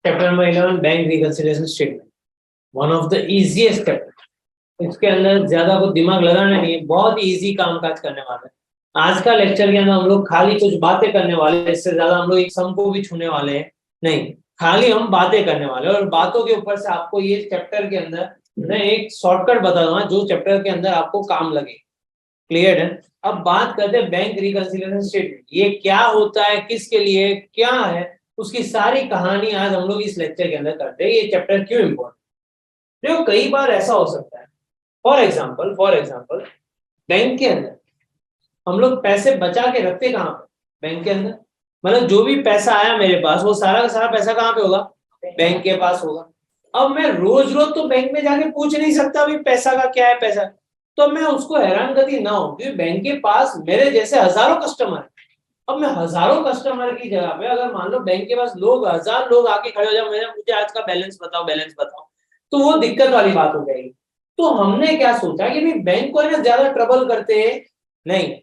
Chapter number 11 bank reconciliation statement, one of the easiest chapter. इसके अंदर ज्यादा कुछ दिमाग लगाना नहीं है, बहुत इजी काम काज करने वाला है। आज का लेक्चर के अंदर हम लोग खाली कुछ बातें करने वाले हैं, इससे ज्यादा हम लोग एक सम को भी छूने वाले हैं नहीं, खाली हम बातें करने वाले हैं। और बातों के ऊपर से आपको ये चैप्टर के अंदर मैं एक शॉर्टकट बता दूंगा जो चैप्टर के अंदर आपको काम लगे। क्लियर है? अब बात करते हैं बैंक रिकंसिलिएशन स्टेटमेंट, ये क्या होता है, किसके लिए क्या है, उसकी सारी कहानी आज हम लोग इस लेक्चर के अंदर करते हैं। ये चैप्टर क्यों इम्पोर्टेंट? देखो कई बार ऐसा हो सकता है, फॉर एग्जाम्पल बैंक के अंदर हम लोग पैसे बचा के रखते कहाँ पे? बैंक के अंदर। मतलब जो भी पैसा आया मेरे पास वो सारा का सारा पैसा कहाँ पे होगा? बैंक के पास होगा। अब मैं रोज रोज तो बैंक में जाके पूछ नहीं सकता भाई पैसा का क्या है पैसा, तो मैं उसको हैरानगति ना हो, क्योंकि बैंक के पास मेरे जैसे हजारों कस्टमर है। अब मैं हजारों कस्टमर की जगह पे अगर मान लो बैंक के पास लोग 1000 लोग आके खड़े हो जाए, मुझे आज का बैलेंस बताओ, तो वो दिक्कत वाली बात हो जाएगी। तो हमने क्या सोचा कि भाई बैंक को है ना ज्यादा ट्रबल करते हैं नहीं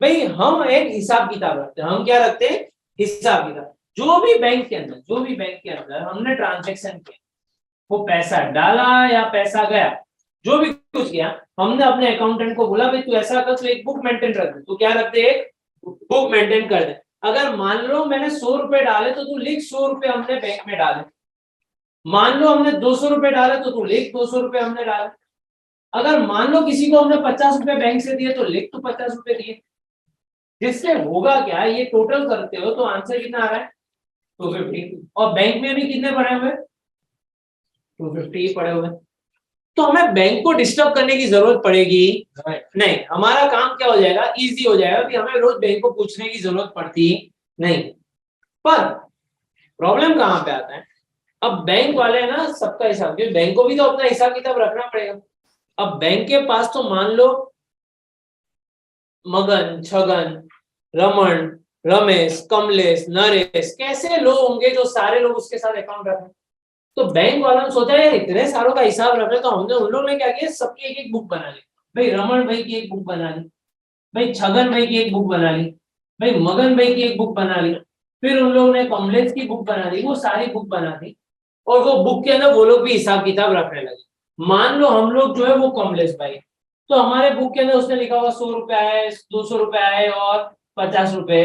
भाई, हम एक हिसाब किताब रखते हैं। हम क्या रखते हैं? हिसाब किताब। जो भी बैंक के अंदर हमने ट्रांजेक्शन किया, वो पैसा डाला या पैसा गया, जो भी कुछ किया, हमने अपने अकाउंटेंट को बोला भाई तू ऐसा कर, तू एक बुक मेंटेन रख दे। तो क्या रख दे? एक बुक मेंटेन कर दे। अगर मान लो मैंने 100 रुपए डाले तो तू लिख 100 रुपए हमने बैंक में डाले। मान लो हमने 200 रुपए डाले तो तू लिख 200 रुपए हमने डाले। अगर मान लो किसी को हमने 50 रुपए बैंक से दिए तो लिख तो 50 रुपए दिए। जिससे होगा क्या, ये टोटल करते हो तो आंसर कितना आ रहा है? 250। और बैंक में भी कितने पड़े हुए? 250 पड़े हुए। तो हमें बैंक को डिस्टर्ब करने की जरूरत पड़ेगी नहीं। हमारा काम क्या हो जाएगा? इजी हो जाएगा कि हमें रोज बैंक को पूछने की जरूरत पड़ती नहीं। पर प्रॉब्लम कहाँ पे आता है? अब बैंक वाले ना सबका हिसाब, क्योंकि बैंक को भी तो अपना हिसाब किताब रखना पड़ेगा। अब बैंक के पास तो मान लो मगन, छगन, रमन, रमेश, कमलेश, नरेश, कैसे लोग होंगे जो सारे लोग उसके साथ अकाउंट रखें। तो बैंक वालों ने सोचा यार इतने सारों का हिसाब रख रहे, तो हमने उन लोगों ने क्या किया, सबकी एक एक बुक बना ली। भाई रमन भाई की एक बुक बना ली, भाई छगन भाई की एक बुक बना ली, भाई मगन भाई की एक बुक बना ली, फिर उन लोगों ने कमलेश की बुक बना ली। वो सारी बुक बना दी और वो बुक के अंदर वो लोग भी हिसाब किताब रखने लगे। मान लो हम लोग जो है वो कमलेश भाई, तो हमारे बुक के अंदर उसने लिखा हुआ 100 रुपए आए, 200 रुपए आए और 50 रुपए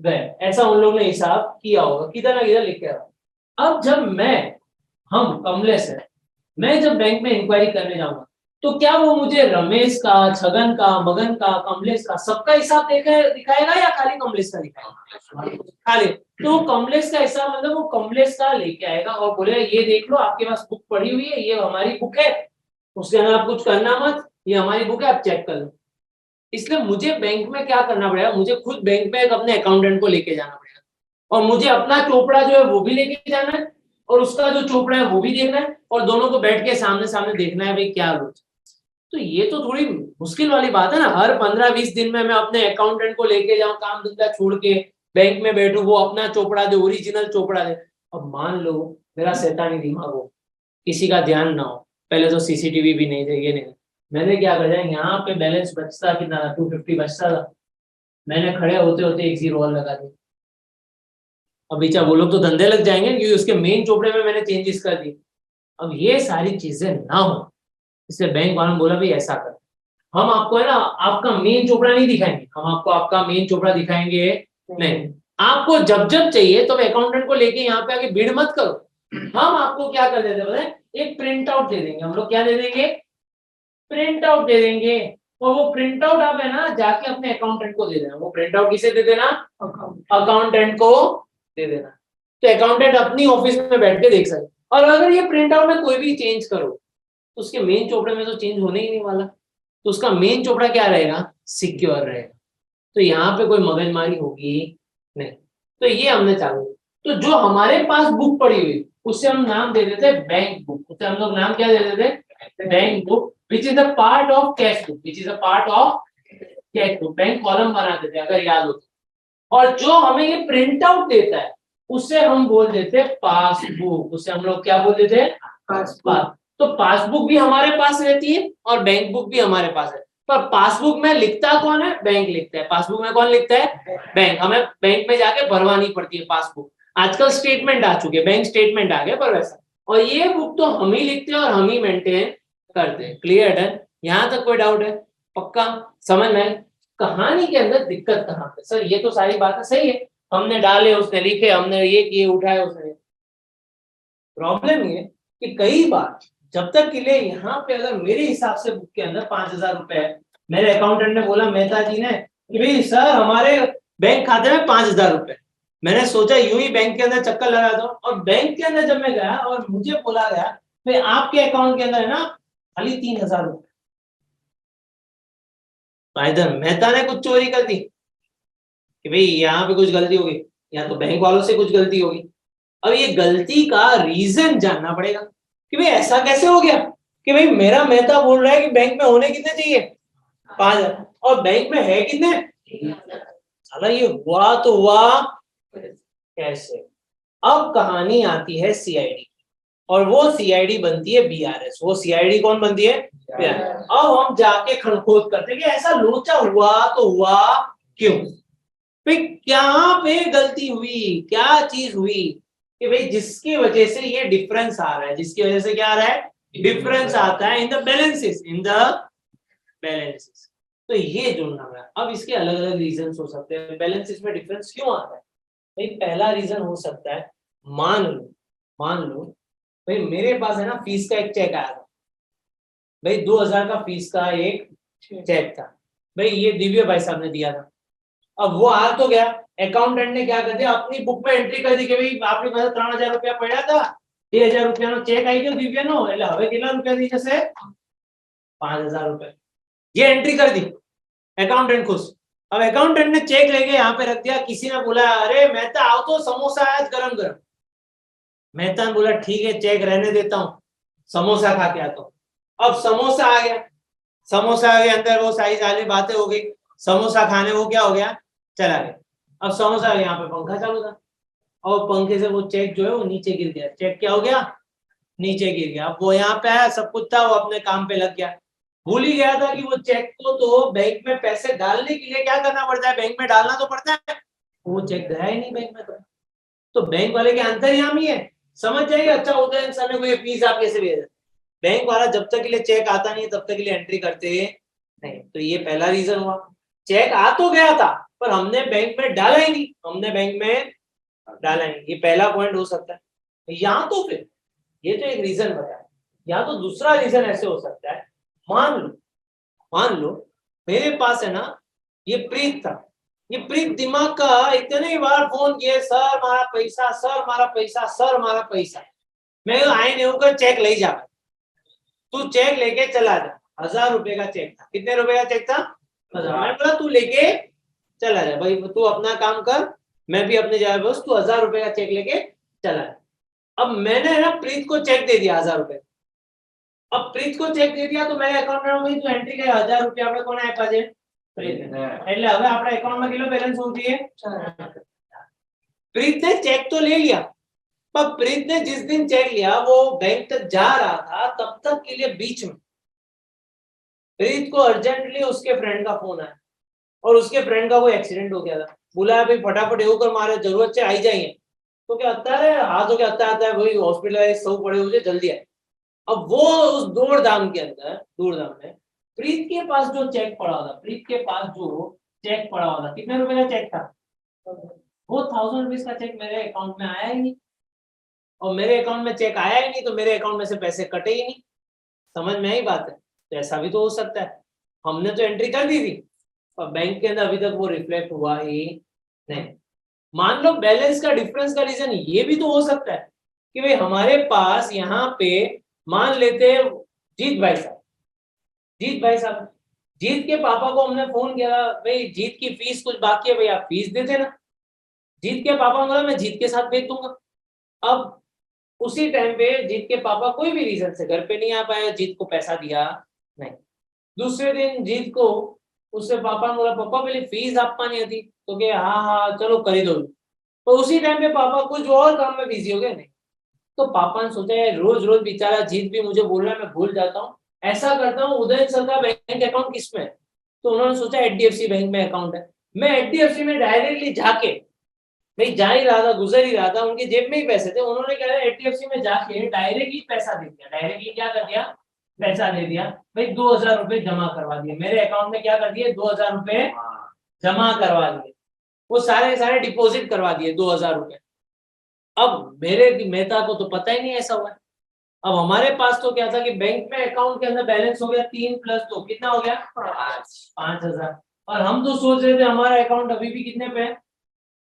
गए। ऐसा उन लोग ने हिसाब किया होगा, किधर ना किधर लिख के रखा। अब जब हम कमलेश है, मैं जब बैंक में इंक्वायरी करने जाऊंगा तो क्या वो मुझे रमेश का, छगन का, मगन का, कमलेश का सबका हिसाब दिखाएगा या खाली कमलेश का दिखाएगा? खाली। तो कमलेश का हिसाब मतलब वो कमलेश का लेके आएगा और बोलेगा ये देख लो आपके पास बुक पड़ी हुई है, ये हमारी बुक है, उसके अंदर आप कुछ करना मत, ये हमारी बुक है, आप चेक कर लो। इसलिए मुझे बैंक में क्या करना पड़ेगा? मुझे खुद बैंक में अपने अकाउंटेंट को लेके जाना पड़ेगा और मुझे अपना चोपड़ा जो है वो भी लेके जाना है और उसका जो चोपड़ा है वो भी देखना है और दोनों को बैठ के सामने सामने देखना है भाई क्या रोज। तो ये तो थोड़ी मुश्किल वाली बात है ना, हर 15-20 दिन में मैं अपने अकाउंटेंट को लेके जाऊं, काम धंधा छोड़ के बैंक में बैठू, वो अपना चोपड़ा दे, ओरिजिनल चोपड़ा दे। अब मान लो मेरा शैतानी दिमाग हो, किसी का ध्यान ना हो, पहले तो सीसीटीवी भी नहीं थे, ये नहीं, मैंने क्या कर दिया, यहाँ पे बैलेंस बचता कितना था? 250 बचता था। मैंने खड़े होते होते एक जीरो और लगा दिया। अब बेचा वो लोग तो धंधे लग जाएंगे क्योंकि उसके मेन चोपड़े में मैंने चेंजेस कर दिए। अब ये सारी चीजें ना हो, इसलिए बैंक वालों ने बोला भाई ऐसा कर, हम आपको है ना आपका मेन चोपड़ा नहीं दिखाएंगे, हम आपको आपका मेन चोपड़ा दिखाएंगे नहीं। आपको जब जब चाहिए तो अकाउंटेंट को लेके यहाँ पे आके भीड़ मत करो। हम आपको क्या कर देते हैं, एक प्रिंट आउट दे देंगे। हम लोग क्या दे देंगे? प्रिंट आउट दे देंगे। और वो प्रिंट आउट आप है ना जाके अपने अकाउंटेंट को दे देना। वो प्रिंट आउट किसे दे देना? अकाउंटेंट को दे देना। तो अकाउंटेंट अपनी ऑफिस में बैठ के देख सकते। और अगर ये प्रिंट आउट में कोई भी चेंज करो तो उसके मेन चोपड़े में तो चेंज होने ही नहीं वाला, तो उसका मेन चोपड़ा क्या रहेगा? सिक्योर रहेगा। तो यहाँ पे कोई मगजमारी होगी नहीं। तो ये हमने चालू। तो जो हमारे पास बुक पड़ी हुई उससे हम नाम दे देते बैंक बुक। उससे हम लोग नाम क्या दे देते? Bank book, which is a part of cash book, which is a part of cash book. Bank column बना देते अगर याद हो। और जो हमें ये प्रिंट आउट देता है उससे हम बोल देते पासबुक। उससे हम लोग क्या बोल देते हैं? पासबुक। तो पासबुक भी हमारे पास रहती है और बैंक बुक भी हमारे पास है। पर पासबुक में लिखता कौन है? बैंक लिखता है। पासबुक में कौन लिखता है? बैंक। हमें बैंक में जाके भरवानी पड़ती है पासबुक। आजकल स्टेटमेंट आ चुके, बैंक स्टेटमेंट आ गए पर वैसा, और ये बुक तो हम ही लिखते हैं और हम ही मेंटेन करते हैं। Clear done? यहाँ तक कोई डाउट है? पक्का समझ में आई? कहानी के अंदर दिक्कत कहाँ पे? सर ये तो सारी बातें सही है, हमने डाले, उसने लिखे, हमने ये किए, उठाए उसने। प्रॉब्लम ये कि कई बार जब तक के लिए यहाँ पे अगर मेरे हिसाब से बुक के अंदर 5,000 रुपए है, मेरे अकाउंटेंट ने बोला मेहता जी ने कि भाई सर हमारे बैंक खाते में 5,000 रुपए, मैंने सोचा यूं ही बैंक के अंदर चक्कर लगा दो, और बैंक के अंदर जब मैं गया और मुझे बोला गया भाई आपके अकाउंट के अंदर है ना खाली 3,000 रुपए, तो इधर मेहता ने कुछ चोरी कर दी कि भाई यहाँ पे कुछ गलती होगी, या तो बैंक वालों से कुछ गलती होगी। अब ये गलती का रीजन जानना पड़ेगा कि भाई ऐसा कैसे हो गया कि भाई मेरा मेहता बोल रहा है कि बैंक में होने कितने चाहिए 5,000 और बैंक में है कितने, साला ये हुआ तो हुआ कैसे? अब कहानी आती है सीआईडी, और वो सीआईडी बनती है बीआरएस। वो सीआईडी कौन बनती है? बीआरएस। अब हम जाके खनखोद करते हैं कि ऐसा लोचा हुआ तो हुआ क्यों, भाई क्या पे गलती हुई, क्या चीज हुई कि भाई जिसकी वजह से ये डिफरेंस आ रहा है, जिसकी वजह से क्या आ रहा है, डिफरेंस आता है in the balances, in the balances. तो ये जुड़ना है। अब इसके अलग अलग रीजन हो सकते हैं, बैलेंसेस में डिफरेंस क्यों आता है? भाई पहला रीजन हो सकता है, मान लो भाई मेरे पास है ना फीस का एक चेक आया था, भाई 2,000 का फीस का एक चेक था, भाई ये दिव्य भाई साहब ने दिया था। अब वो आ तो गया, अकाउंटेंट ने क्या कर दिया, अपनी बुक में एंट्री कर दी कि भाई आपने पास 3,000 रुपया पड़ा था, 2,000 रुपया नो चेक आई गयो दिव्य नो, એટલે હવે કેટલા રૂપિયા દી જશે 5,000 रुपए, ये एंट्री कर दी, अकाउंटेंट खुश। अब अकाउंटेंट ने चेक लेके यहाँ पे रख दिया, किसी ने बोला अरे मेहता आओ तो समोसा आज गरम गरम, मेहता ने बोला ठीक है चेक रहने देता हूँ, समोसा खा के आता हूँ। अब समोसा आ गया, समोसा के अंदर वो सारी सारी बातें हो गई, समोसा खाने वो क्या हो गया, चला गया। अब समोसा यहाँ पे पंखा चालू था, और पंखे से वो चेक जो है वो नीचे गिर गया, चेक क्या हो गया, नीचे गिर गया। अब वो यहाँ पे आया, सब कुछ था, वो अपने काम पे लग गया, भूल ही गया था कि वो चेक को तो बैंक में पैसे डालने के लिए क्या करना पड़ता है, बैंक में डालना तो पड़ता है, वो चेक गया ही नहीं बैंक में। तो बैंक वाले के अंतर्यामी है, समझ जाइए। अच्छा होता है इंसान को ये फीस आप कैसे भेज, बैंक वाला जब तक के लिए चेक आता नहीं तब तक के लिए एंट्री करते नहीं। तो ये पहला रीजन हुआ, चेक आ तो गया था पर हमने बैंक में डाला ही नहीं, हमने बैंक में डाला नहीं, ये पहला पॉइंट हो सकता है। या तो फिर ये तो एक रीजन बताया, या तो दूसरा रीजन ऐसे हो सकता है, मान लो मेरे पास है ना ये प्रीत था, ये प्रीत दिमाग का इतने बार फोन किए, सर मारा पैसा, सर मारा पैसा, सर मारा पैसा, मैं आए नहीं होकर चेक ले जा, तू चेक लेके चला जा। 1,000 रुपए का चेक था, कितने रुपए का चेक था, 1,000। मैं बोला तू लेके चला जा भाई, तू अपना काम कर, मैं भी अपने जगह बस, तू 1,000 रुपए का चेक लेके चला जा। अब मैंने ना प्रीत को चेक दे दिया 1,000 रुपए, अब प्रीत को चेक दे दिया तो मेरे अकाउंट में भाई तू एंट्री कर 1,000 रुपया આપણે કોને આપ્યા છે, એટલે હવે આપણે એકાઉન્ટ में કેટલો બેલેન્સ હોવું જોઈએ, प्रीत ने चेक तो ले लिया, पर प्रीत ने जिस दिन चेक लिया वो बैंक तक जा रहा था, तब तक के लिए बीच में प्रीत को अर्जेंटली उसके फ्रेंड का फोन आया, और उसके फ्रेंड का कोई एक्सीडेंट हो गया था, बुलाया भाई फटाफट એવું कर मारे जरूरत છે आई जाइए, तो क्या અત્યારે हाथ हो गया आता है भाई हॉस्पिटलाइज सब पड़े हुए जल्दी आए। अब वो उस दौड़-धाम के अंदर, दौड़-धाम में प्रीत के पास जो चेक पड़ा था, प्रीत के पास जो चेक पड़ा हुआ था, कितने रुपए का चेक था, वो 1,000 रुपीज का चेक मेरे अकाउंट में आया ही नहीं, और मेरे अकाउंट में चेक आया ही नहीं तो मेरे अकाउंट में से पैसे कटे ही नहीं। समझ में आई बात है? तो ऐसा भी तो हो सकता है, हमने तो एंट्री कर दी थी और बैंक के अंदर अभी तक वो रिफ्लेक्ट हुआ ही नहीं। मान लो बैलेंस का डिफरेंस का रीजन ये भी तो हो सकता है कि भाई हमारे पास यहाँ पे मान लेते जीत भाई साहब, जीत के पापा को हमने फोन किया, भाई जीत की फीस कुछ बाकी है, भाई आप फीस दे देना। जीत के पापा बोला मैं जीत के साथ भेज दूंगा। अब उसी टाइम पे जीत के पापा कोई भी रीजन से घर पे नहीं आ पाए, जीत को पैसा दिया नहीं। दूसरे दिन जीत को उससे पापा ने बोला पापा पहले फीस आपવાની હતી, तो के हाँ हाँ चलो कर ही दो, तो उसी टाइम पे पापा कुछ और काम में बिजी हो गए नहीं। तो पापा ने सोचा यार रोज रोज बेचारा जीत भी मुझे बोल रहा है, मैं भूल जाता हूँ, ऐसा करता हूँ उदय सर का बैंक अकाउंट किसमें है, तो उन्होंने सोचा HDFC बैंक में अकाउंट है, मैं HDFC में डायरेक्टली जाके भाई जा ही रहा था, गुजर ही रहा था, उनके जेब में ही पैसे थे, उन्होंने क्या एचडीएफसी में जाके डायरेक्टली पैसा दे दिया, डायरेक्टली क्या कर दिया, पैसा दे दिया। भाई 2000 रुपए जमा करवा दिए मेरे अकाउंट में, क्या कर दिए 2000 रुपए जमा करवा दिए, वो सारे सारे डिपॉजिट करवा दिए 2000 रुपए। अब मेरे मेहता को तो पता ही नहीं ऐसा हुआ। अब हमारे पास तो क्या था कि बैंक में अकाउंट के अंदर बैलेंस हो गया 3 + 2 कितना हो गया 5000, और हम तो सोच रहे थे हमारा अकाउंट अभी भी कितने पे है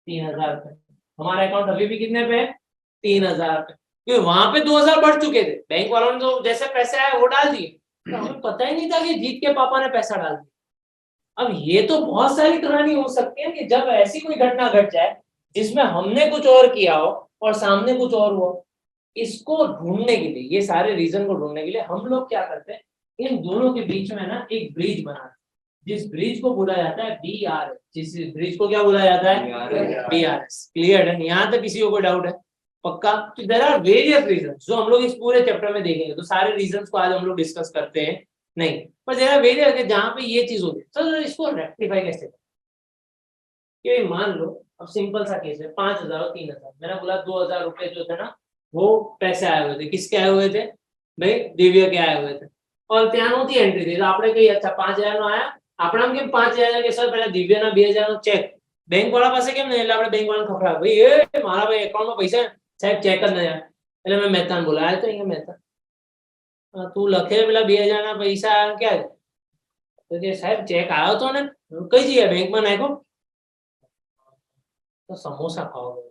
3000 पे, हमारा अकाउंट अभी भी कितने पे है 3000 पे, क्योंकि वहां पे 2000 बढ़ चुके थे, बैंक वालों ने तो जैसे पैसे आए वो डाल दिए, तो हमें पता ही नहीं था कि जीत के पापा ने पैसा डाल दिया। अब ये तो बहुत सारी कहानी हो सकती है कि जब ऐसी कोई घटना घट जाए जिसमें हमने कुछ और किया हो और सामने कुछ और हुआ, इसको ढूंढने के लिए, ये सारे रीजन को ढूंढने के लिए हम लोग क्या करते हैं, इन दोनों के बीच में ना एक ब्रिज बनाते हैं, जिस ब्रिज को बोला जाता है BRS, जिस ब्रिज को क्या बोला जाता है BRS। क्लियर है, यहाँ तक किसी को कोई डाउट है पक्का? तो देयर आर वेरियस रीजन जो हम लोग इस पूरे चैप्टर में देखेंगे, तो सारे रीजन को आज हम लोग डिस्कस करते हैं नहीं, पर देयर आर वेरियस जहाँ पे ये चीज होती है। तो इसको रेक्टिफाई कैसे करें, कि मान लो अब सिंपल सा केस है 5000 और 3000, मैंने बोला 2000 रुपए जो थे ना वो पैसे आए हुए थे, किसके आए हुए थे भाई दिव्या के आए हुए थे, और ત્યાં નહોતી એન્ટ્રી થઈ, તો આપણે કહીએ અચ્છા 5000 નો આયા, આપણામ કેમ 5000 કે સર પહેલા દિવ્યાના 2000 નો ચેક, બેંક વાળા પાસે કેમ નહીં, એટલે આપણે બેંક વાળાને ખખડાવ, ભાઈ એ મારા ભાઈ એકાઉન્ટમાં પૈસા સાહેબ ચેક જ નહીં આયા, એટલે મેં મહેતાને બોલાવ્યો તો અહીંયા મહેતા તું લખે પેલા 2000 ના પૈસા ક્યાં છે, તો કે સાહેબ ચેક આવ્યો તો ને, કઈ જગ્યાએ બેંકમાં નાખ્યો, तो समोसा खाओगे,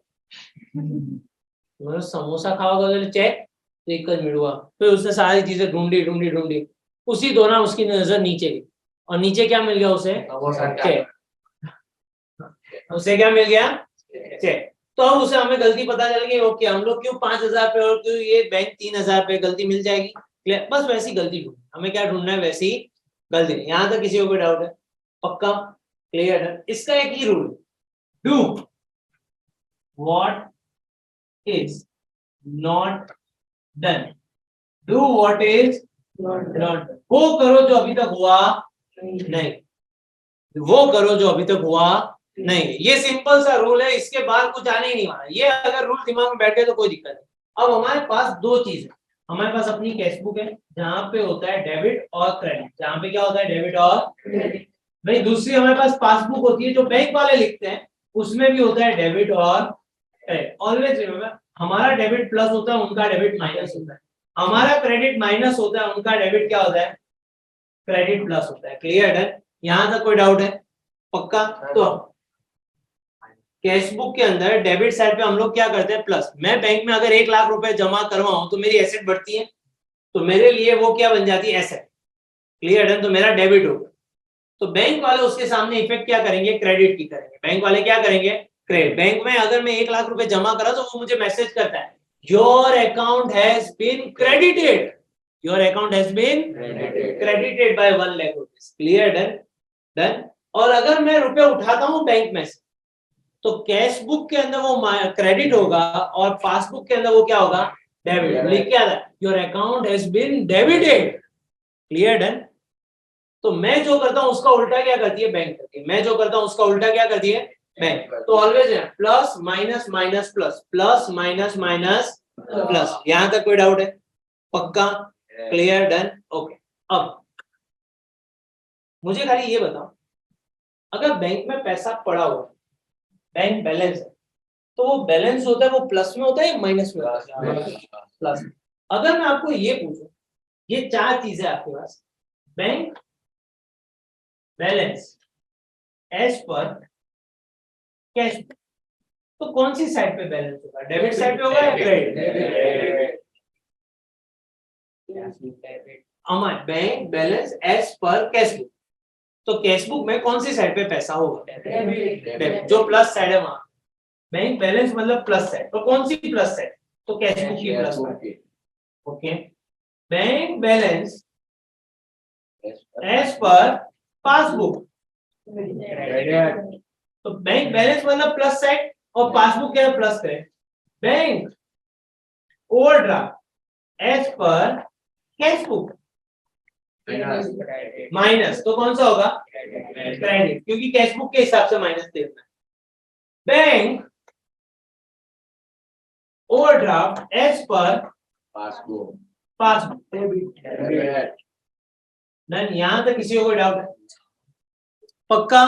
मतलब समोसा खाओगे तो चेक, तो एक मिलूंगा। फिर उसने सारी चीजें ढूंढी ढूंढी ढूंढी, उसी दौरान उसकी नजर नीचे गई, और नीचे क्या मिल गया उसे चेक, उसे क्या मिल गया चेक। तो अब उसे हमें गलती पता चल गई, ओके हम लोग क्यों 5000 पे और क्यों ये बैंक 3000 पे, गलती मिल जाएगी, बस वैसी गलती ढूंढ, हमें क्या ढूंढना है वैसी गलती। यहाँ तक किसी को कोई डाउट है पक्का? क्लियर है। इसका एक ही rule, do what is not done, do what is not done, वो करो जो अभी तक हुआ नहीं, वो करो जो अभी तक हुआ नहीं, ये सिंपल सा रूल है, इसके बाद कुछ आने ही नहीं वाला, ये अगर रूल दिमाग में बैठ गए तो कोई दिक्कत नहीं। अब हमारे पास दो चीज है, हमारे पास अपनी कैशबुक है जहां पे होता है डेबिट और क्रेडिट, जहां पे क्या होता है डेबिट और क्रेडिट। भाई दूसरी हमारे पास पासबुक होती है जो बैंक वाले लिखते हैं, उसमें भी होता है डेबिट और ऑलवेज रिमेंबर, हमारा डेबिट प्लस होता है, उनका डेबिट माइनस होता है, हमारा क्रेडिट माइनस होता है, उनका डेबिट क्या होता है क्रेडिट प्लस होता है। क्लियर है, यहां तक कोई डाउट है पक्का? तो कैशबुक के अंदर डेबिट साइड पे हम लोग क्या करते हैं प्लस, मैं बैंक में अगर 1 लाख रुपए जमा करवाऊं तो मेरी एसेट बढ़ती है, तो मेरे लिए वो क्या बन जाती है एसेट। क्लियर है, तो मेरा डेबिट होगा, तो बैंक वाले उसके सामने इफेक्ट क्या करेंगे क्रेडिट की करेंगे, बैंक वाले क्या करेंगे क्रेडिट। बैंक में अगर मैं 1 लाख रुपए जमा करा तो वो मुझे मैसेज करता है your account has been credited, your account has been credited by 1 lakh rupees. Clear, done done. और अगर मैं रुपए उठाता हूं बैंक में से, तो कैश बुक के अंदर वो क्रेडिट होगा और पासबुक के अंदर वो क्या होगा डेबिट, लिख के आता है your account has been debited. Clear, done. तो मैं जो करता हूं उसका उल्टा क्या करती है बैंक करती है, मैं जो करता हूं उसका उल्टा क्या करती है बैंक। तो ऑलवेज है plus minus minus plus, plus minus minus plus. यहां तक कोई डाउट है पक्का? Clear, done, okay. अब मुझे खाली ये बताओ, अगर बैंक में पैसा पड़ा हुआ, बैंक बैलेंस है, तो वो बैलेंस होता है वो प्लस में होता है या माइनस में होता है? प्लस। अगर मैं आपको ये पूछूं, ये 4 चीजें आपके पास, bank balance as per cash, तो कौन सी साइड पे बैलेंस होगा, डेबिट साइड पे होगा या क्रेडिट? हमारे bank balance as per cash book, तो कैश बुक में कौन सी साइड पे पैसा होगा डेबिट, जो प्लस साइड है वहां। बैंक बैलेंस मतलब प्लस साइड, तो कौन सी प्लस साइड, तो कैश बुक की plus side. Okay, bank balance as per passbook, तो बैंक बैलेंस मतलब प्लस साइड और पासबुक क्या प्लस करें, bank overdraft as per cash book minus, तो कौन सा होगा क्रेडिट, क्योंकि कैश बुक के हिसाब से माइनस देना है। Bank overdraft as per passbook done. यहां तक किसी को कोई डाउट है? पक्का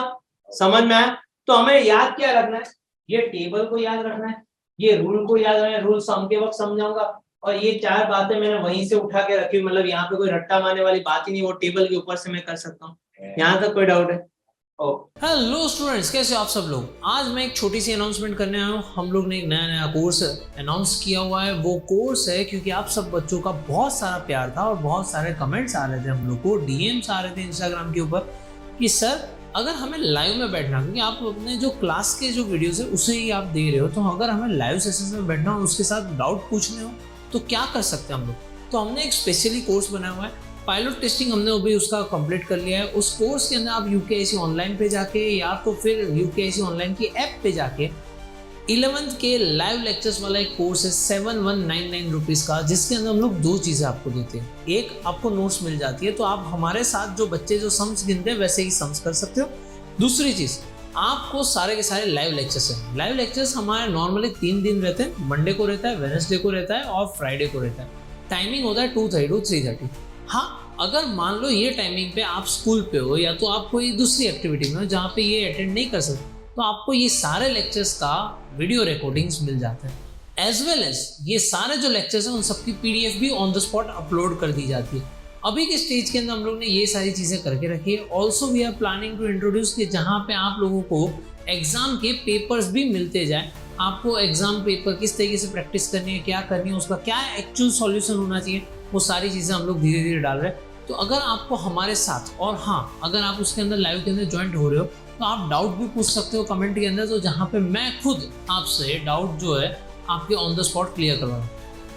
समझ में आया? तो हमें याद क्या रखना है? ये टेबल को याद रखना है, ये रूल को याद रखना है। रूल सम के वक्त समझाऊंगा, और ये चार बातें मैंने वहीं से उठा के रखी, मतलब यहाँ पे कोई रट्टा मारने वाली बात ही नहीं, वो टेबल के ऊपर से मैं कर सकता हूँ। यहाँ तक कोई डाउट है? हेलो स्टूडेंट्स, कैसे हो आप सब लोग? आज मैं एक छोटी सी अनाउंसमेंट करने आया हूँ। हम लोग ने एक नया कोर्स अनाउंस किया हुआ है। वो कोर्स है क्योंकि आप सब बच्चों का बहुत सारा प्यार था और बहुत सारे कमेंट्स आ रहे थे, हम लोग को डीएम्स आ रहे थे इंस्टाग्राम के ऊपर कि सर अगर हमें लाइव में बैठना, क्योंकि आप अपने जो क्लास के जो वीडियोस है उसे ही आप दे रहे हो, तो अगर हमें लाइव सेशन में बैठना और उसके साथ डाउट पूछने हो तो क्या कर सकते हैं हम लोग? तो हमने एक स्पेशली कोर्स बनाया हुआ है। पायलट टेस्टिंग हमने अभी उसका कंप्लीट कर लिया है। उस कोर्स के अंदर आप यूकेआईसी ऑनलाइन पे जाके या तो फिर यूकेआईसी ऑनलाइन की ऐप पे जाके 11th के लाइव लेक्चर्स वाला एक कोर्स है 7199 रुपीज़ का, जिसके अंदर हम लोग दो चीज़ें आपको देते हैं। एक, आपको नोट्स मिल जाती है, तो आप हमारे साथ जो बच्चे जो सम्स गिनते हैं वैसे ही सम्स कर सकते हो। दूसरी चीज़, आपको सारे के सारे लाइव लेक्चर्स हैं। लाइव लेक्चर्स हमारे नॉर्मली 3 दिन रहते हैं। मंडे को रहता है, वेडनेसडे को रहता है और फ्राइडे को रहता है। टाइमिंग होता है 2:30 to 3:30। हाँ, अगर मान लो ये टाइमिंग पे आप स्कूल पे हो या तो आप कोई दूसरी एक्टिविटी में हो जहाँ पे ये अटेंड नहीं कर सकते, तो आपको ये सारे लेक्चर्स का वीडियो रिकॉर्डिंग्स मिल जाते हैं। एज वेल एज ये सारे जो लेक्चर्स हैं उन सबकी PDF भी ऑन द स्पॉट अपलोड कर दी जाती है। अभी के स्टेज के अंदर हम लोग ने ये सारी चीज़ें करके रखी है। Also we are planning to introduce कि जहाँ पे आप लोगों को एग्जाम के पेपर्स भी मिलते जाए। आपको एग्जाम पेपर किस तरीके से प्रैक्टिस करनी है, क्या करनी है, उसका क्या एक्चुअल सॉल्यूशन होना चाहिए, वो सारी चीज़ें हम लोग धीरे धीरे डाल रहे हैं। तो अगर आपको हमारे साथ, और हाँ अगर आप उसके अंदर लाइव के अंदर ज्वाइंट हो रहे हो, तो आप डाउट भी पूछ सकते हो कमेंट के अंदर, तो जहाँ पे मैं खुद आपसे डाउट जो है आपके ऑन द स्पॉट क्लियर करवाऊँ।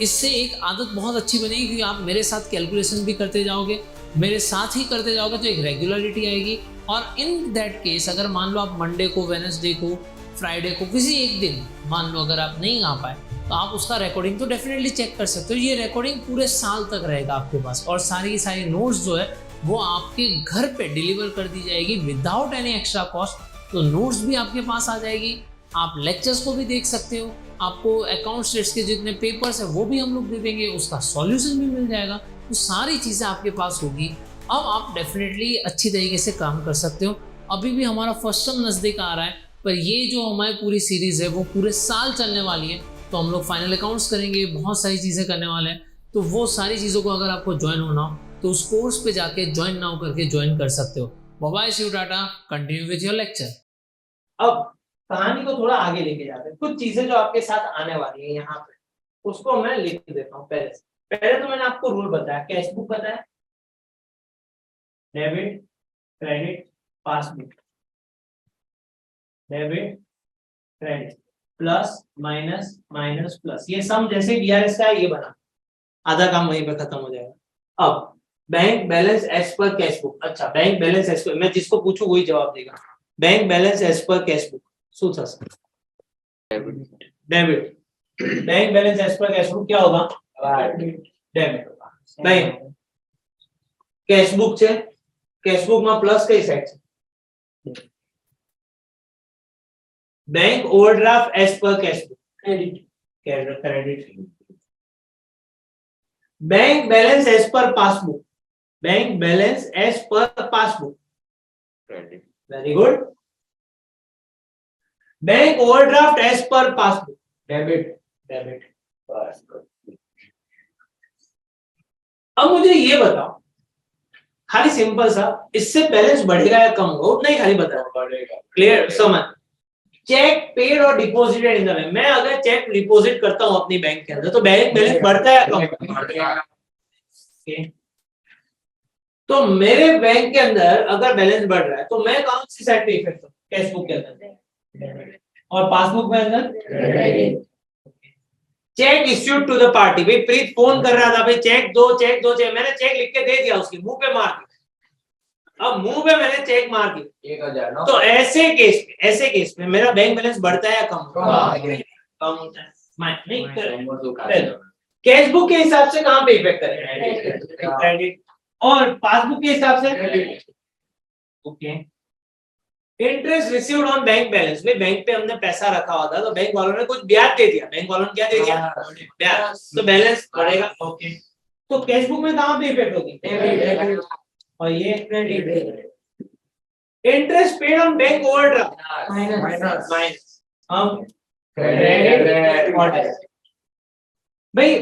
इससे एक आदत बहुत अच्छी बनेगी, क्योंकि आप मेरे साथ कैलकुलेशन भी करते जाओगे, मेरे साथ ही करते जाओगे, तो एक रेगुलरिटी आएगी। और इन दैट केस अगर मान लो आप मंडे को, वेडनेसडे को, फ्राइडे को किसी एक दिन मान लो अगर आप नहीं आ पाए, तो आप उसका रिकॉर्डिंग तो डेफिनेटली चेक कर सकते हो। ये रिकॉर्डिंग पूरे साल तक रहेगा आपके पास, और सारी की सारी नोट्स जो है वो आपके घर पे डिलीवर कर दी जाएगी विदाउट एनी एक्स्ट्रा कॉस्ट। तो नोट्स भी आपके पास आ जाएगी, आप लेक्चर्स को भी देख सकते हो, आपको अकाउंट स्टेट्स के जितने पेपर्स है वो भी हम लोग दे देंगे, उसका सॉल्यूशन भी मिल जाएगा। तो सारी चीज़ें आपके पास होगी। अब आप डेफिनेटली अच्छी तरीके से काम कर सकते हो। अभी भी हमारा फर्स्ट टर्म नज़दीक आ रहा है, पर ये जो हमारी पूरी सीरीज़ है वो पूरे साल चलने वाली है। तो हम लोग फाइनल अकाउंट्स करेंगे, बहुत सारी चीज़ें करने वाले हैं। तो वो सारी चीज़ों को अगर आपको ज्वाइन होना हो तो उस कोर्स पे जाके ज्वाइन नाउ करके ज्वाइन कर सकते हो। Bye bye, see you, tata, continue with your lecture. अब कहानी को थोड़ा आगे लेके जाते हैं। कुछ चीजें जो आपके साथ आने वाली है यहाँ पे, उसको मैं लिख देता हूँ पहले से। पहले तो मैंने आपको रूल बताया, कैश बुक बताया, debit credit passbook, debit credit plus minus minus plus, ये सम जैसे DRS का है ये बना, आधा काम वहीं पे खत्म हो जाएगा। अब bank balance as per cash book. अच्छा, बैंक बैलेंस एज पर, मैं जिसको पूछूं वही जवाब देगा। Bank balance as per cash book શું થશે? Debit. Bank balance as per cash book क्या होगा? डेबिट होगा। नहीं, कैश बुक છે, कैश बुक માં પ્લસ કઈ સાઈડ છે? Bank overdraft as per cash book credit, credit. Bank balance as per passbook, bank balance as per passbook credit. Very good. Bank overdraft as per passbook debit, debit passbook. अब मुझे ये बताओ, खाली simple सा, इससे balance बढ़ेगा या कम होगा उतना ही खाली बताओ। बढ़ेगा। क्लियर? समझ। चेक पेड और डिपॉजिटेड इन द बैंक। मैं अगर चेक डिपॉजिट करता हूं अपनी बैंक के अंदर तो बैंक बैलेंस बढ़ता है या कम होता है? तो मेरे बैंक के अंदर अगर बैलेंस बढ़ रहा है तो मैं कौन सी साइड पे इफेक्ट हूं? कैश बुक के अंदर, और पासबुक में अंदर cheque issued to the party. भाई प्रीत फोन कर रहा था, भाई चेक दो चेक दो चेक, मैंने चेक लिख के दे दिया, उसके मुंह पे मार दिया। अब मुंह पे मैंने चेक मार दिया 1000। तो ऐसे केस में मेरा बैंक बैलेंस बढ़ता है या कम होता है? कैश बुक के हिसाब से कहां पे इफेक्ट करेगा? क्रेडिट। और पासबुक के हिसाब से okay. Interest received on bank balance, भाई बैंक पे हमने पैसा रखा हुआ था तो बैंक वालों ने कुछ ब्याज दे दिया, बैंक वालों ने क्या दे दिया, ब्याज, तो बैलेंस बढ़ेगा। ओके, तो कैश बुक में कहां पे इफेक्ट होगी, और ये credit. Interest paid on bank overdraft minus, हम क्रेडिट। भाई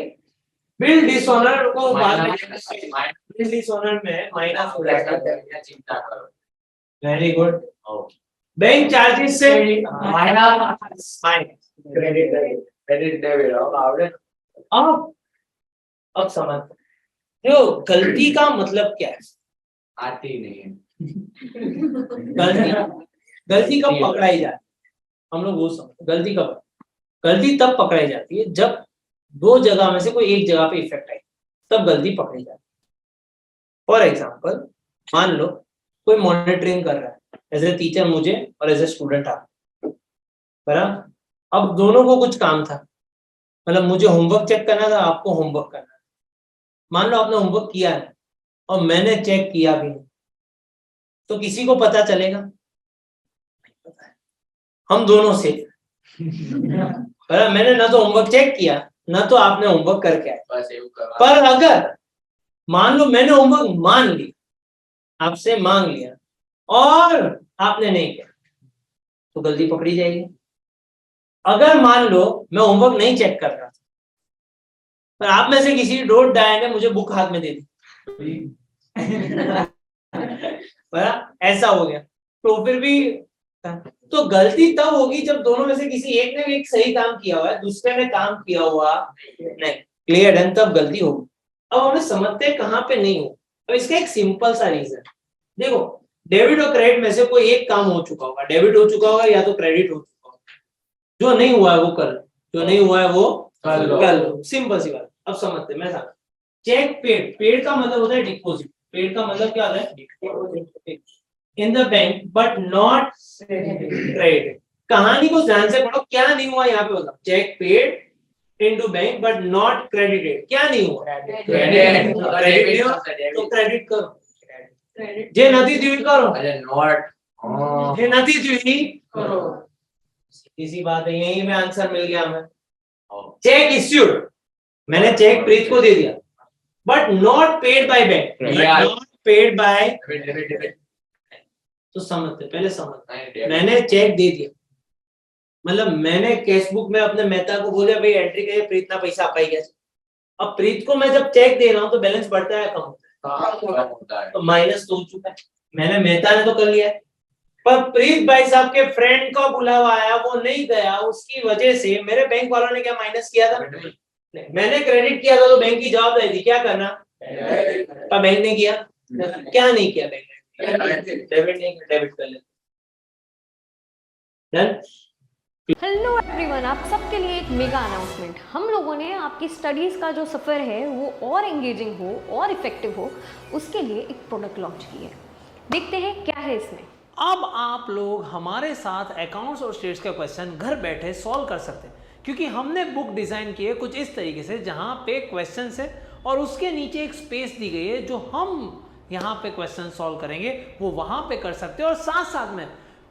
बिल डिसऑनर को बिल डिसऑनर में माइनस हो जाएगा। Very good. बैंक चार्जेस से माइनस क्रेडिट डेबिट। अब समझ जो गलती का मतलब क्या है, आती नहीं है। गलती कब पकड़ाई जाती है, हम लोग वो समझ, गलती तब पकड़ाई जाती है जब दो जगह में से कोई एक जगह पे इफेक्ट आई, तब गलती पकड़ी जाती है। फॉर एग्जाम्पल, मान लो कोई मॉनिटरिंग कर रहा है, एज ए टीचर मुझे और एज ए स्टूडेंट आप, बराबर। अब दोनों को कुछ काम था, मतलब मुझे होमवर्क चेक करना था, आपको होमवर्क करना था। मान लो आपने होमवर्क किया है और मैंने चेक किया भी नहीं, तो किसी को पता चलेगा, हम दोनों से मैंने ना तो होमवर्क चेक किया ना तो आपने होमवर्क करके आया। पर अगर मान लो मैंने होमवर्क मान लिया, आपसे मांग लिया और आपने नहीं किया, तो गलती पकड़ी जाएगी। अगर मान लो मैं होमवर्क नहीं चेक कर रहा था, पर आप में से किसी डोट डाय ने मुझे बुक हाथ में दे दी ऐसा हो गया, तो फिर भी तो गलती तब होगी जब दोनों में से किसी एक ने भी एक सही काम किया हुआ है, दूसरे ने काम किया हुआ नहीं, क्लियर है, तब गलती होगी। अब हमें समझते हैं कहाँ पे नहीं हो। अब इसका एक सिंपल सा रीजन देखो, डेबिट और क्रेडिट में से कोई एक काम हो चुका होगा, डेबिट हो चुका होगा या तो क्रेडिट हो चुका होगा। जो नहीं हुआ है वो कर लो, जो नहीं हुआ है वो कर लो, सिंपल सी बात। अब समझते हैं, मैं समझ, चेक पेड, पेड का मतलब होता है डिपॉजिट, पेड का मतलब क्या होता है, in the bank but not credit. कहानी को ध्यान से पढ़ो, क्या नहीं हुआ यहाँ पे होता, cheque paid into bank but not credited, क्या नहीं हुआ, क्रेडिट तो क्रेडिट करो, जे नदी द्वीप करो, नॉट जे नदी द्वीप करो, इसी बात है, यही में आंसर मिल गया हमें। चेक इश्यूड, मैंने चेक प्रीत को दे दिया, but not paid by bank, not paid by, तो समझते, पहले समझते, मैंने चेक दे दिया, मतलब मैंने कैश बुक में अपने मेहता को बोला भाई एंट्री करिए, प्रीत ना पैसा आप कैसे। अब प्रीत को मैं जब चेक दे रहा हूँ तो बैलेंस बढ़ता है कम होता है, तो माइनस तो हो चुका है, मैंने मेहता ने तो कर लिया है। पर प्रीत भाई साहब के फ्रेंड का बुलावा आया, वो नहीं गया, उसकी वजह से मेरे बैंक वालों ने क्या माइनस किया था, नहीं, मैंने क्रेडिट किया था तो बैंक की जवाबदारी थी क्या करना, पर बैंक ने किया क्या नहीं किया, बैंक ने डेबिट नहीं, डेबिट कर लेते। हेलो एवरीवन, आप सबके लिए एक मेगा अनाउंसमेंट। हम लोगों ने आपकी स्टडीज़ का जो सफ़र है वो और एंगेजिंग हो और इफेक्टिव हो, उसके लिए एक प्रोडक्ट लॉन्च की है। देखते हैं क्या है इसमें। अब आप लोग हमारे साथ अकाउंट्स और स्टेट्स के क्वेश्चन घर बैठे सॉल्व कर सकते हैं, क्योंकि हमने बुक डिज़ाइन की है कुछ इस तरीके से, जहाँ पे क्वेश्चन है और उसके नीचे एक स्पेस दी गई है, जो हम यहाँ पे क्वेश्चन सॉल्व करेंगे वो वहाँ पे कर सकते हैं। और साथ साथ में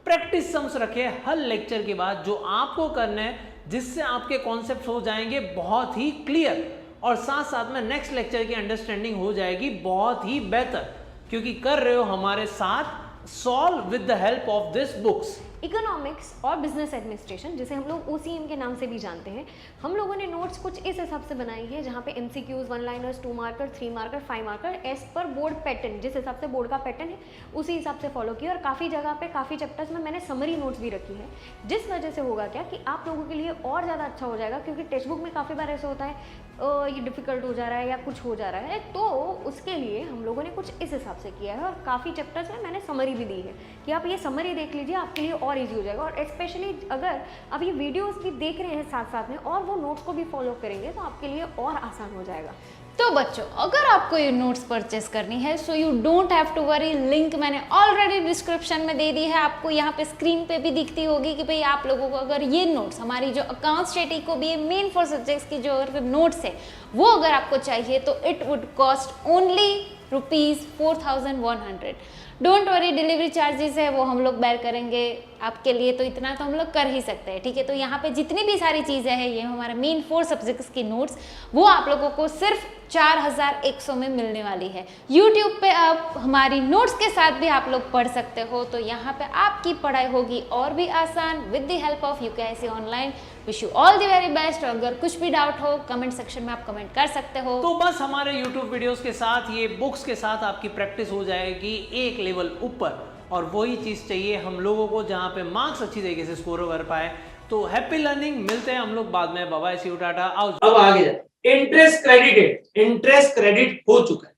प्रैक्टिस सम्स रखे हर लेक्चर के बाद, जो आपको करना है, जिससे आपके कॉन्सेप्ट्स हो जाएंगे बहुत ही क्लियर, और साथ साथ में नेक्स्ट लेक्चर की अंडरस्टैंडिंग हो जाएगी बहुत ही बेहतर, क्योंकि कर रहे हो हमारे साथ solve with the help of this books. Economics और बिजनेस एडमिनिस्ट्रेशन, जिसे हम लोग OCM के नाम से भी जानते हैं, हम लोगों ने नोट्स कुछ इस हिसाब से बनाई है, जहाँ पे MCQs, 1 liners, 2 marker, 3 marker, 5 marker, as per board pattern, जिस हिसाब से बोर्ड का पैटर्न है उसी हिसाब से फॉलो किया। और काफ़ी जगह पे काफ़ी चैप्टर्स में मैंने समरी नोट्स भी रखी है, जिस वजह से होगा क्या कि आप लोगों के लिए और ज़्यादा अच्छा हो जाएगा, क्योंकि टेक्स्ट बुक में काफ़ी बार ऐसा होता है ये डिफ़िकल्ट हो जा रहा है या कुछ हो जा रहा है, तो उसके लिए हम लोगों ने कुछ इस हिसाब से किया है। और काफ़ी चैप्टर्स में मैंने समरी भी दी है कि आप ये समरी देख लीजिए, आपके लिए और ईजी हो जाएगा। और स्पेशली अगर आप ये वीडियोस भी देख रहे हैं साथ साथ में और वो नोट्स को भी फॉलो करेंगे, तो आपके लिए और आसान हो जाएगा। तो बच्चों, अगर आपको ये नोट्स परचेस करनी है, so you don't have to worry, link मैंने ऑलरेडी डिस्क्रिप्शन में दे दी है, आपको यहाँ पे स्क्रीन पे भी दिखती होगी कि भाई आप लोगों को अगर ये नोट्स, हमारी जो अकाउंट स्टेटी को भी मेन 4 सब्जेक्ट्स की जो नोट्स है वो अगर आपको चाहिए, तो it would cost only ₹4100। Don't worry, delivery charges है वो हम लोग बेयर करेंगे आपके लिए, तो इतना तो हम लोग कर ही सकते हैं, ठीक है। तो यहाँ पे जितनी भी सारी चीज़ें हैं, ये हमारा मेन 4 सब्जेक्ट्स की नोट्स, वो आप लोगों को सिर्फ 4100 में मिलने वाली है। यूट्यूब पे आप हमारी नोट्स के साथ भी आप लोग पढ़ सकते हो, तो यहाँ पे आपकी पढ़ाई होगी और भी आसान with the help of UKIC online. Wish you all the very best. अगर कुछ भी डाउट हो कमेंट सेक्शन में आप कमेंट कर सकते हो। तो बस हमारे YouTube वीडियोस के साथ, ये बुक्स के साथ आपकी प्रैक्टिस हो जाएगी एक लेवल ऊपर, और वही चीज़ चाहिए हम लोगों को जहाँ पे मार्क्स अच्छी तरीके से स्कोर कर पाए। तो हैप्पी लर्निंग, मिलते हैं हम लोग बाद में। Bye bye, see you, tata, आओ। अब आगे जाए। इंटरेस्ट क्रेडिटेड, इंटरेस्ट क्रेडिट हो चुका है,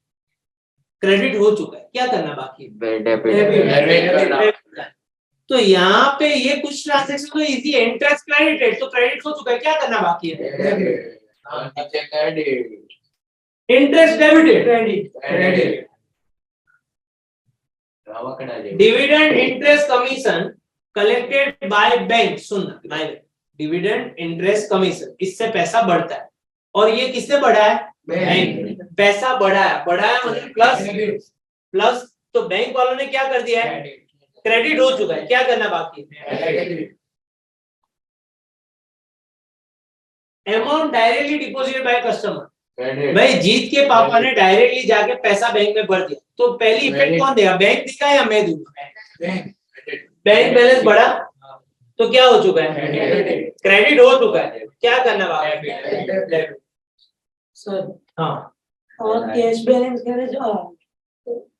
क्रेडिट हो चुका है, क्या करना बाकी है? तो यहाँ पे ये कुछ ट्रांजेक्शन तो इजी है, इंटरेस्ट क्रेडिटेड, तो क्रेडिट हो चुका है, क्या करना बाकी है? Interest debited, dividend interest commission collected by bank. सुनना, डिविडेंड इंटरेस्ट कमीशन, इससे पैसा बढ़ता है, और ये किससे बढ़ा है? बैंक। पैसा बढ़ा है मतलब प्लस प्लस, तो बैंक वालों ने क्या कर दिया है? क्रेडिट हो चुका है, क्या करना बाकी है? Amount directly deposited by customer. भाई जीत के पापा ने डायरेक्टली जाके पैसा बैंक में भर दिया, तो पहली इफेक्ट कौन देगा? बैंक देगा या मैं दूंगा? बैंक बैलेंस बढ़ा, तो क्या हो चुका है? क्रेडिट हो चुका है, क्या करना बाकी है? सर हाँ, और कैश बैलेंस कैरेज और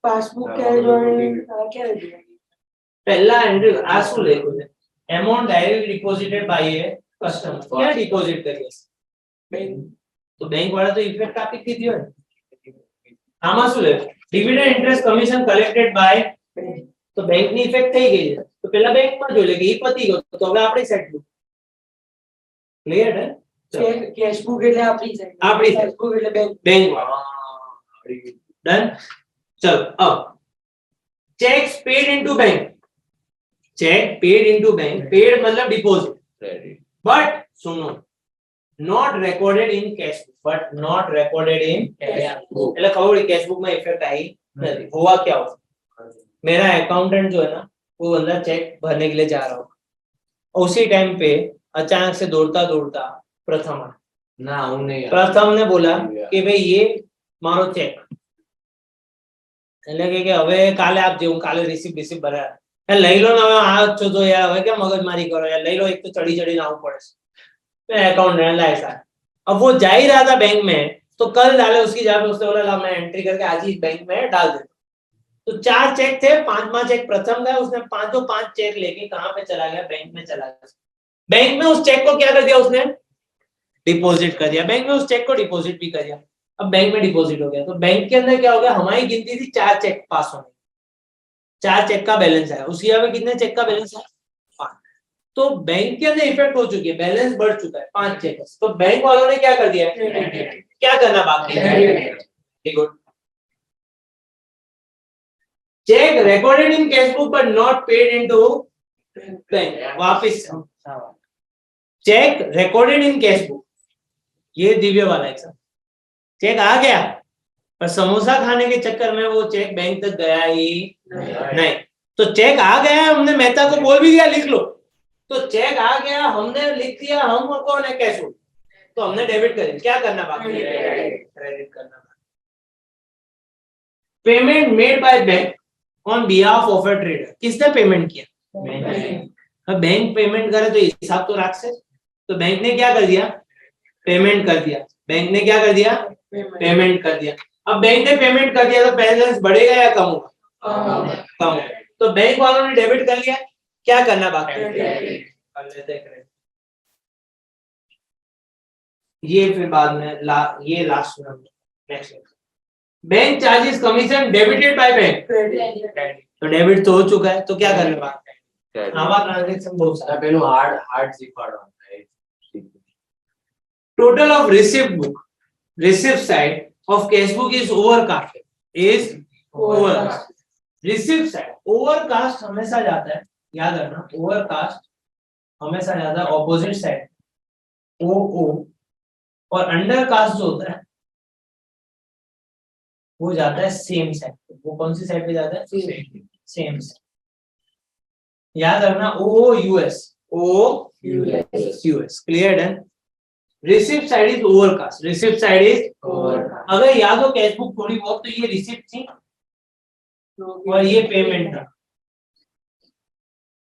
पासबुक कैरेज और क्या है? पहला एंट्री आसू ले को amount directly deposited bye a customer, क्या डिपॉजिट करिए बैंक, तो बैंक वाला तो इफेक्ट आपकी की दियो है। आमासू ले dividend interest commission collected by, तो बैंक ની ઇફેક્ટ થઈ ગઈ છે, તો પહેલા બેંક માં જોઈ લે કે ઈ પતી ગયો, તો હવે આપણે સેટ લો ક્લિયર है? कैश बुक એટલે આપણી આપણી कैश बुक એટલે बैंक बैंक डन। चलो अब cheques paid into bank, cheque paid into bank, paid मतलब डिपॉजिट, बट सुनो not recorded in cash book, but not recorded in cash book, એટલે ખબર कैश बुक में इफेक्ट आई नहीं। हुआ क्या हो, मेरा अकाउंटेंट जो है ना, वो बंदा चेक भरने के लिए जा रहा हो, उसी टाइम पे अचानक से दौड़ता दौड़ता प्रथम प्रथम ने बोला कि भाई ये मारो चेक, એટલે કે હવે કાલે આપજે, હું કાલે રિસીપ ભરા લઈ લો ને, હવે આ છો તો યાર હવે क्या मगजमारी करो यार, લઈ लो, एक तो चढ़ी चढ़ी आવું પડે છે। अकाउंट लाए साथ, अब वो जा ही रहा था बैंक में, तो कल डाले उसकी जगह पे, उसने बोला ला मैं एंट्री करके आज ही बैंक में डाल देता। तो 4 चेक थे, 5वां चेक प्रथम का, उसने 5 चेक लेके कहां पे चला गया? बैंक में चला गया। बैंक में उस चेक को क्या कर दिया उसने? डिपॉजिट कर दिया। बैंक में उस चेक को डिपॉजिट भी कर दिया, अब बैंक में डिपॉजिट हो गया। तो बैंक के अंदर क्या हो गया? हमारी गिनती थी 4 चेक पास होने, 4 चेक का बैलेंस है, उसकी जगह कितने चेक का बैलेंस है? 5। तो बैंक के अंदर इफेक्ट हो चुकी है, बैलेंस बढ़ चुका है 5 चेक। तो बैंक वालों ने क्या कर दिया है? क्या करना बाकी है? Good. Cheque recorded in cash book but not paid into bank, वापस cheque recorded in cash book, ये दिव्य वाला है सर, चेक आ गया पर समोसा खाने के चक्कर में वो चेक बैंक तक गया ही नहीं। तो चेक आ गया, हमने मेहता को बोल भी दिया लिख लो, तो चेक आ गया, हमने लिख दिया, हम और कौन है? कैश बुक, तो हमने डेबिट कर दिया, क्या करना बाकी है? क्रेडिट करना बाकी। Payment made by bank on behalf of a trader, किसने पेमेंट किया? अब बैंक पेमेंट करे तो हिसाब तो रख से, तो बैंक ने क्या कर दिया? पेमेंट कर दिया। बैंक ने क्या कर दिया? पेमेंट कर दिया। अब बैंक ने पेमेंट कर दिया तो बैलेंस बढ़ेगा या कम होगा? कम होगा। तो बैंक वालों ने डेबिट कर लिया, क्या करना बाकी है? कर लेते हैं। ये फिर बाद में ये लास्ट में next bank charges commission debited by bank, तो डेबिट तो हो चुका है, तो क्या करना बाकी है? आवा ट्रांजैक्शन बहुत सारा પેલું હાર્ડ શીખવાડવાનું है। total of receipt book, receipt side of cash book is overcast, is overcast। receipt side overcast हमेशा जाता है, याद रखना, overcast हमेशा जाता है ऑपोजिट साइड ओ, और अंडरकास्ट जो होता है वो जाता है सेम साइड पे। वो कौन सी साइड पे जाता है? Same side. याद रखना O US, O US, clear done. Receipt side is overcast, receipt side is overcast. अगर याद हो कैश बुक थोड़ी बहुत तो ये रिसिप्ट थी और ये पेमेंट था।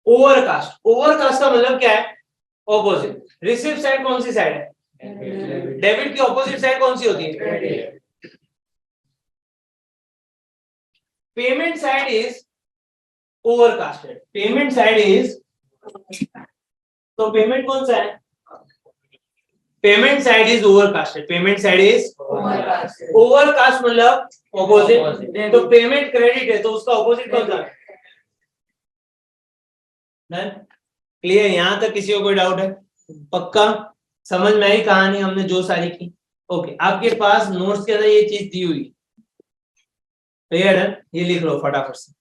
ओवरकास्ट, ओवरकास्ट का मतलब क्या है? ऑपोजिट। रिसिप्ट साइड कौन सी साइड है? डेबिट की ऑपोजिट साइड कौन सी होती है? Payment side is overcasted, payment side is, तो पेमेंट कौन सा है? Payment side is overcasted, payment side is overcast मतलब ऑपोजिट। तो पेमेंट क्रेडिट है तो उसका ऑपोजिट कौन सा है? क्लियर? यहां तक किसी को कोई डाउट है? पक्का समझ में आई कहानी हमने जो सारी की? ओके, आपके पास नोट्स के अंदर ये चीज दी हुई, क्लियर है? ये लिख लो फटाफट से।